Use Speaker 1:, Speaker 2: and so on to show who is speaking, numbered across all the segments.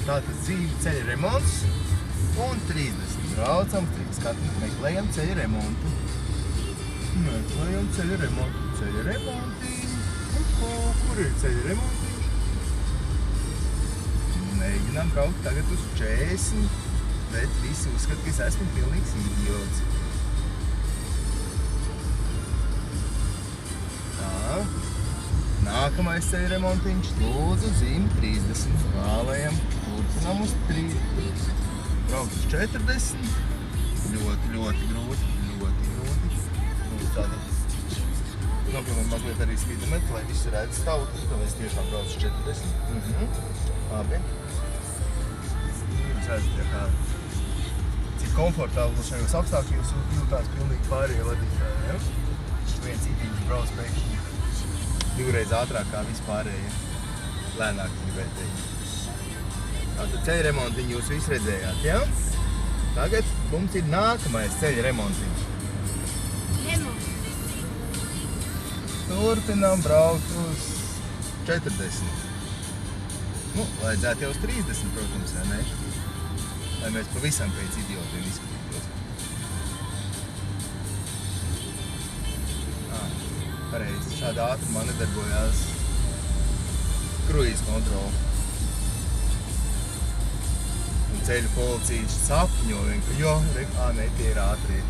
Speaker 1: Tātad dzīve ceļa remonts un 30. Braucam, meklējam ceļa remontu. Meklējam ceļa remontu. Ceļa remontiņ. Kur ir ceļa remontiņš? Mēģinām braukt tagad uz 40, bet visi uzskat, ka es esmu pilnīgs idiots. Tā. Nākamais ceļa remontiņš. Lūdzu, zīme 30. Gālējam. Turpinām uz 30. Braukt uz 40. Ļoti grūti. Tātad nopilnām mazliet arī spidometru, lai visi redz tautu, ka mēs tiešām brauc uz 40. Labi. Jūs redzat, kā cik komfortabli šajos apstākļos jūtās pilnīgi pārējie vadītāji, ja? Viens ītiņš brauc pēkšņi divreiz ātrāk kā vispārējie. Lēnāk gribēju teikt. Tātad ceļa remontiņu jūs visi redzējāt, ja? Tagad mums ir nākamais ceļa remontiņš. Turpinām braukt uz 40. Nu, vajadzētu jau uz 30, protams, vai ne? Lai mēs pavisam pēc idiotiem izskatītos. Pareizi, šādā ātrumā nedarbojās kruīz kontrola. Un ceļu policijas sapņo vienkārši, ne, tie ir ātrie.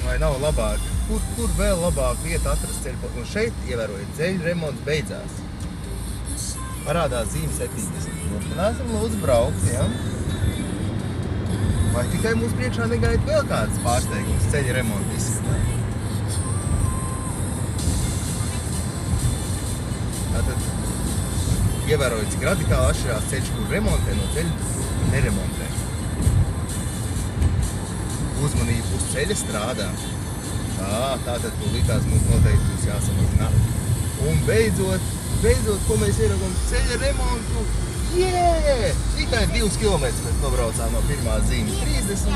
Speaker 1: Vai nav labāk? Kur vēl labāk vieta atrast ceļu policiju? Un šeit, ievērojiet, ceļu remonts beidzās. Parādās zīme 70. Turpināsim lūdzu braukt, ja? Vai tikai mūsu priekšā negaida vēl kāds pārsteigums ceļa remonta izskatā? Tātad, ievērojot, cik radikāli atšķirās ceļš, kur remontē no ceļa neremontē. Uzmanību uz ceļa strādā. Tātad tūlītās mums noteikti būs jāsamazina. Un beidzot, ko mēs ieraugām ceļa remontu. Jē! Tikai 2 kilometrus mēs nobraucām no pirmās zīmes 30.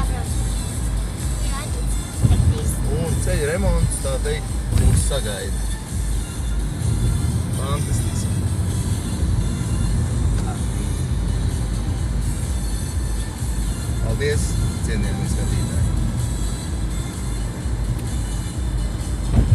Speaker 1: Un ceļa remonts, tā teikt, mūs sagaida. Fantastiski. Paldies, cienījamie skatītāji!